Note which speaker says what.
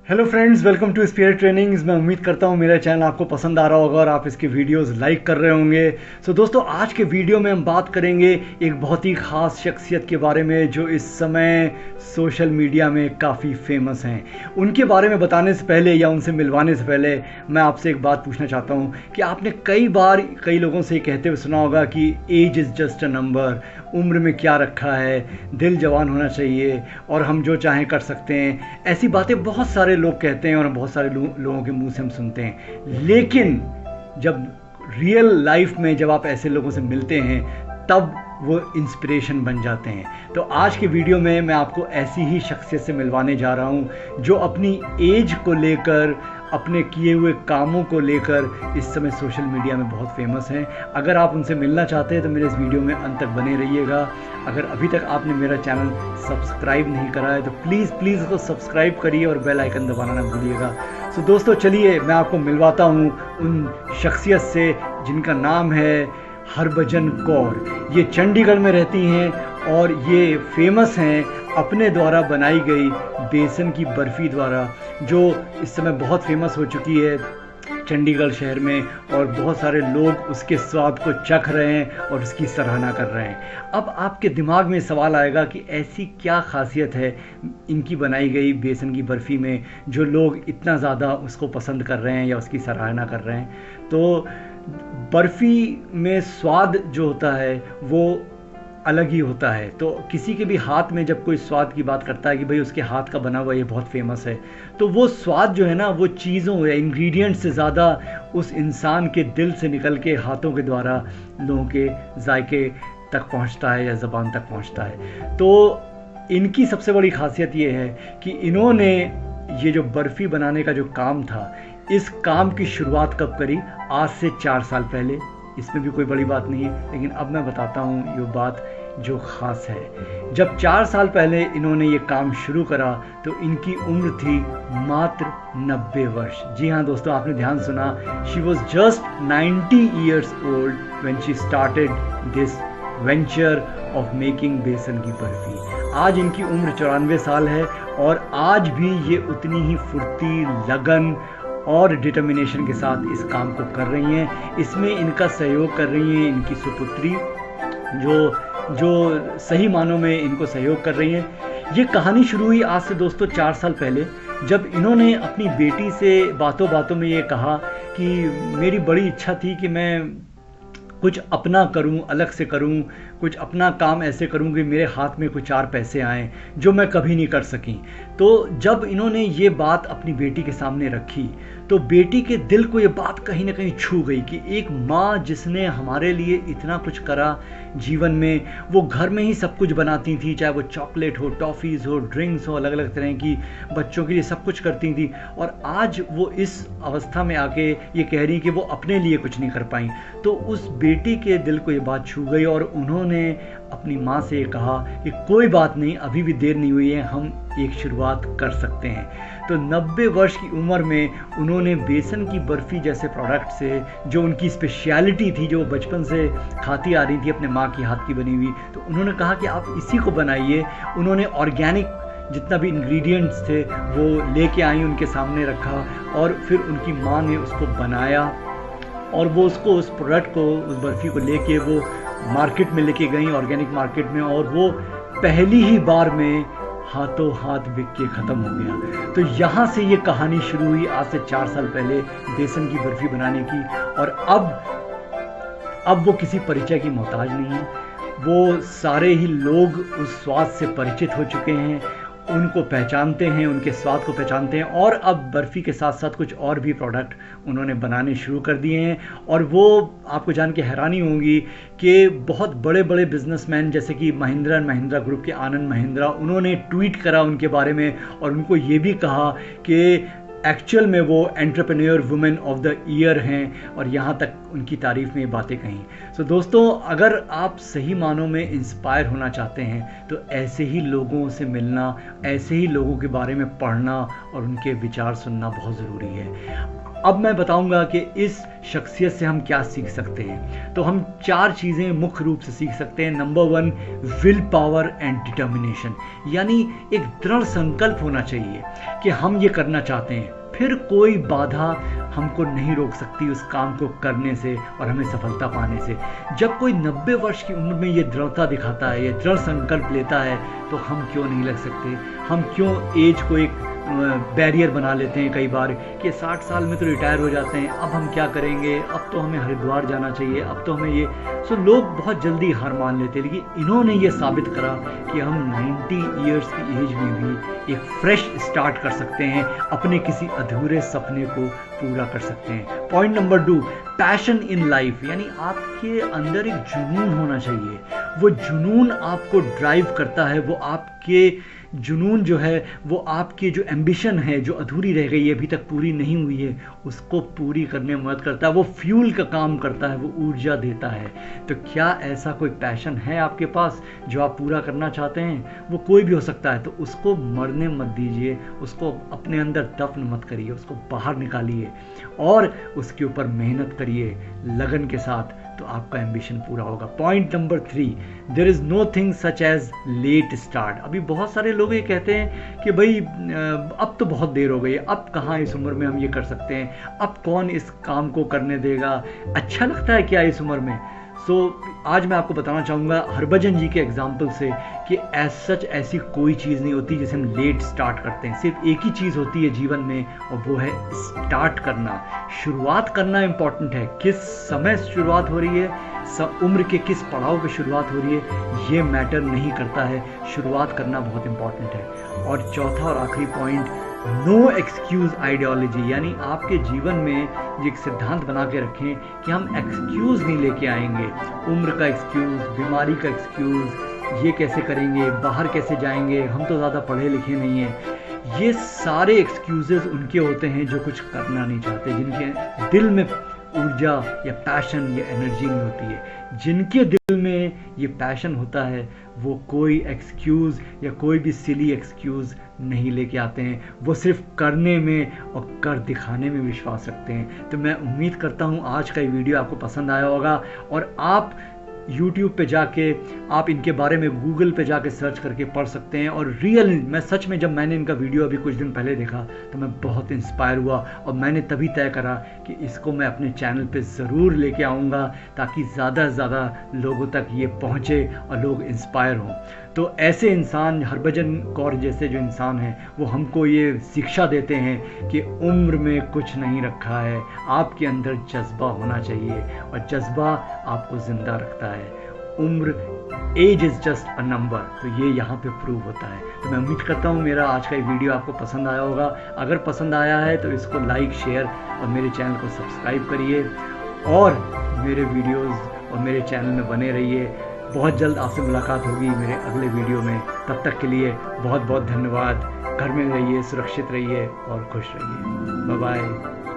Speaker 1: Hello friends, welcome to spirit trainings. मैं उम्मीद करता हूँ मेरा चैनल आपको पसंद आ रहा होगा और आप इसके वीडियोस लाइक कर रहे होंगे। दोस्तों, आज के वीडियो में हम बात करेंगे एक बहुत ही ख़ास शख्सियत के बारे में जो इस समय सोशल मीडिया में काफ़ी फेमस हैं। उनके बारे में बताने से पहले या उनसे मिलवाने से पहले मैं आपसे एक बात पूछना चाहता हूँ कि आपने कई बार कई लोगों से कहते हुए सुना होगा कि age is just a number, उम्र में क्या रखा है, दिल जवान होना चाहिए और हम जो चाहें कर सकते हैं। ऐसी बातें बहुत सारे लोग कहते हैं और बहुत सारे लोगों के मुंह से हम सुनते हैं। लेकिन जब रियल लाइफ में जब आप ऐसे लोगों से मिलते हैं तब वो इंस्पिरेशन बन जाते हैं। तो आज के वीडियो में मैं आपको ऐसी ही शख्सियत से मिलवाने जा रहा हूँ जो अपनी एज को लेकर, अपने किए हुए कामों को लेकर इस समय सोशल मीडिया में बहुत फेमस हैं। अगर आप उनसे मिलना चाहते हैं तो मेरे इस वीडियो में अंत तक बने रहिएगा। अगर अभी तक आपने मेरा चैनल सब्सक्राइब नहीं करा है तो प्लीज़ उसको सब्सक्राइब करिए और बेल आइकन दबाना ना भूलिएगा। दोस्तों, चलिए मैं आपको मिलवाता हूँ उन शख्सियत से जिनका नाम है हरभजन कौर। ये चंडीगढ़ में रहती हैं और ये फेमस हैं अपने द्वारा बनाई गई बेसन की बर्फ़ी द्वारा, जो इस समय बहुत फेमस हो चुकी है चंडीगढ़ शहर में और बहुत सारे लोग उसके स्वाद को चख रहे हैं और उसकी सराहना कर रहे हैं। अब आपके दिमाग में सवाल आएगा कि ऐसी क्या खासियत है इनकी बनाई गई बेसन की बर्फ़ी में जो लोग इतना ज़्यादा उसको पसंद कर रहे हैं या उसकी सराहना कर रहे हैं। तो बर्फ़ी में स्वाद जो होता है वो अलग ही होता है। तो किसी के भी हाथ में जब कोई स्वाद की बात करता है कि भाई उसके हाथ का बना हुआ ये बहुत फेमस है, तो वो स्वाद जो है ना, वो चीज़ों या इंग्रेडिएंट्स से ज़्यादा उस इंसान के दिल से निकल के हाथों के द्वारा लोगों के जायके तक पहुंचता है या ज़बान तक पहुंचता है। तो इनकी सबसे बड़ी खासियत ये है कि इन्होंने ये जो बर्फ़ी बनाने का जो काम था, इस काम की शुरुआत कब करी? आज से 4 साल पहले। इसमें भी कोई बड़ी बात नहीं है, लेकिन अब मैं बताता हूँ ये बात जो ख़ास है। जब 4 साल पहले इन्होंने ये काम शुरू करा तो इनकी उम्र थी मात्र 90 वर्ष। जी हाँ दोस्तों, आपने ध्यान सुना, she was just 90 years old when she started this venture of making बेसन की बर्फ़ी। आज इनकी उम्र 94 साल है और आज भी ये उतनी ही फुर्ती, लगन और डिटर्मिनेशन के साथ इस काम को कर रही हैं। इसमें इनका सहयोग कर रही हैं इनकी सुपुत्री, जो सही मानों में इनको सहयोग कर रही हैं। ये कहानी शुरू हुई आज से दोस्तों 4 साल पहले, जब इन्होंने अपनी बेटी से बातों बातों में ये कहा कि मेरी बड़ी इच्छा थी कि मैं कुछ अपना करूं, अलग से करूं, कुछ अपना काम ऐसे करूं कि मेरे हाथ में कुछ 4 पैसे आएँ जो मैं कभी नहीं कर सकी। तो जब इन्होंने ये बात अपनी बेटी के सामने रखी तो बेटी के दिल को ये बात कहीं ना कहीं छू गई कि एक माँ जिसने हमारे लिए इतना कुछ करा जीवन में, वो घर में ही सब कुछ बनाती थी, चाहे वो चॉकलेट हो, टॉफ़ीज़ हो, ड्रिंक्स हो, अलग अलग तरह की बच्चों के लिए सब कुछ करती थी, और आज वो इस अवस्था में आके ये कह रही कि वो अपने लिए कुछ नहीं कर पाई। तो उस बेटी के दिल को ये बात छू गई और उन्होंने अपनी माँ से ये कहा कि कोई बात नहीं, अभी भी देर नहीं हुई है, हम एक शुरुआत कर सकते हैं। तो 90 वर्ष की उम्र में उन्होंने बेसन की बर्फ़ी जैसे प्रोडक्ट से, जो उनकी स्पेशलिटी थी, जो बचपन से खाती आ रही थी अपने माँ की हाथ की बनी हुई, तो उन्होंने कहा कि आप इसी को बनाइए। उन्होंने ऑर्गेनिक जितना भी इंग्रेडिएंट्स थे वो लेके आई, उनके सामने रखा और फिर उनकी माँ ने उसको बनाया और वो उसको, उस प्रोडक्ट को, उस बर्फ़ी को लेके वो मार्केट में लेके गई, ऑर्गेनिक मार्केट में, और वो पहली ही बार में हाथों हाथ बिक के ख़त्म हो गया। तो यहाँ से ये कहानी शुरू हुई आज से 4 साल पहले बेसन की बर्फ़ी बनाने की। और अब वो किसी परिचय की मोहताज नहीं है। वो सारे ही लोग उस स्वाद से परिचित हो चुके हैं, उनको पहचानते हैं, उनके स्वाद को पहचानते हैं, और अब बर्फ़ी के साथ साथ कुछ और भी प्रोडक्ट उन्होंने बनाने शुरू कर दिए हैं। और वो आपको जान के हैरानी होगी कि बहुत बड़े बड़े बिजनेसमैन जैसे कि महिंद्रा एंड महिंद्रा ग्रुप के आनंद महिंद्रा, उन्होंने ट्वीट करा उनके बारे में और उनको ये भी कहा कि एक्चुअल में वो entrepreneur women of the year हैं, और यहाँ तक उनकी तारीफ़ में ये बातें कहीं। दोस्तों, अगर आप सही मानों में इंस्पायर होना चाहते हैं तो ऐसे ही लोगों से मिलना, ऐसे ही लोगों के बारे में पढ़ना और उनके विचार सुनना बहुत ज़रूरी है। अब मैं बताऊंगा कि इस शख्सियत से हम क्या सीख सकते हैं। तो हम 4 चीज़ें मुख्य रूप से सीख सकते हैं। Number 1, will power and determination, यानी एक दृढ़ संकल्प होना चाहिए कि हम ये करना चाहते हैं, फिर कोई बाधा हमको नहीं रोक सकती उस काम को करने से और हमें सफलता पाने से। जब कोई 90 वर्ष की उम्र में ये दृढ़ता दिखाता है, ये दृढ़ संकल्प लेता है, तो हम क्यों नहीं लग सकते? हम क्यों एज को एक बैरियर बना लेते हैं कई बार कि 60 साल में तो रिटायर हो जाते हैं, अब हम क्या करेंगे, अब तो हमें हरिद्वार जाना चाहिए, अब तो हमें ये। सो लोग बहुत जल्दी हार मान लेते हैं, लेकिन इन्होंने ये साबित करा कि हम 90 ईयर्स की एज में भी एक फ्रेश स्टार्ट कर सकते हैं, अपने किसी अधूरे सपने को पूरा कर सकते हैं। Point number 2, passion in life, यानी आपके अंदर एक जुनून होना चाहिए। वो जुनून आपको ड्राइव करता है, वो आपके जुनून जो है, वो आपकी जो एम्बिशन है, जो अधूरी रह गई है, अभी तक पूरी नहीं हुई है, उसको पूरी करने में मदद करता है। वो फ्यूल का काम करता है, वो ऊर्जा देता है। तो क्या ऐसा कोई पैशन है आपके पास जो आप पूरा करना चाहते हैं? वो कोई भी हो सकता है, तो उसको मरने मत दीजिए, उसको अपने अंदर दफन मत करिए, उसको बाहर निकालिए और उसके ऊपर मेहनत करिए लगन के साथ, तो आपका एम्बिशन पूरा होगा। Point number 3, there is nothing such as late start. अभी बहुत सारे लोग ये कहते हैं कि भाई अब तो बहुत देर हो गई है, अब कहाँ इस उम्र में हम ये कर सकते हैं, अब कौन इस काम को करने देगा, अच्छा लगता है क्या इस उम्र में? आज मैं आपको बताना चाहूँगा हरभजन जी के एग्जाम्पल से कि एज सच ऐसी कोई चीज़ नहीं होती जिसे हम लेट स्टार्ट करते हैं। सिर्फ एक ही चीज़ होती है जीवन में, और वो है स्टार्ट करना। शुरुआत करना इम्पॉर्टेंट है। किस समय शुरुआत हो रही है, उम्र के किस पड़ाव पे शुरुआत हो रही है, ये मैटर नहीं करता है। शुरुआत करना बहुत इम्पॉर्टेंट है। और चौथा और आखिरी पॉइंट, नो एक्सक्यूज आइडियोलॉजी, यानी आपके जीवन में एक सिद्धांत बना के रखें कि हम एक्सक्यूज नहीं लेके आएंगे। उम्र का एक्सक्यूज, बीमारी का एक्सक्यूज, ये कैसे करेंगे, बाहर कैसे जाएंगे, हम तो ज़्यादा पढ़े लिखे नहीं हैं। ये सारे एक्सक्यूजेस उनके होते हैं जो कुछ करना नहीं चाहते, जिनके दिल में ऊर्जा या पैशन या एनर्जी नहीं होती है। जिनके दिल में ये पैशन होता है, वो कोई एक्सक्यूज़ या कोई भी सिली एक्सक्यूज़ नहीं लेके आते हैं। वो सिर्फ करने में और कर दिखाने में विश्वास रखते हैं। तो मैं उम्मीद करता हूँ आज का ये वीडियो आपको पसंद आया होगा, और आप YouTube पे जाके आप इनके बारे में गूगल पे जाके सर्च करके पढ़ सकते हैं। और मैं सच में जब मैंने इनका वीडियो अभी कुछ दिन पहले देखा तो मैं बहुत इंस्पायर हुआ, और मैंने तभी तय करा कि इसको मैं अपने चैनल पे ज़रूर लेके आऊँगा, ताकि ज़्यादा से ज़्यादा लोगों तक ये पहुँचे और लोग इंस्पायर हों। तो ऐसे इंसान, हरभजन कौर जैसे जो इंसान हैं, वो हमको ये शिक्षा देते हैं कि उम्र में कुछ नहीं रखा है, आपके अंदर जज्बा होना चाहिए, और जज्बा आपको ज़िंदा रखता है। उम्र, age is just a number, तो ये यहाँ पे प्रूव होता है। तो मैं उम्मीद करता हूँ मेरा आज का ये वीडियो आपको पसंद आया होगा। अगर पसंद आया है तो इसको लाइक, शेयर और मेरे चैनल को सब्सक्राइब करिए, और मेरे वीडियोज़ और मेरे चैनल में बने रहिए। बहुत जल्द आपसे मुलाकात होगी मेरे अगले वीडियो में। तब तक के लिए बहुत बहुत धन्यवाद। घर में रहिए, सुरक्षित रहिए और खुश रहिए। Bye bye.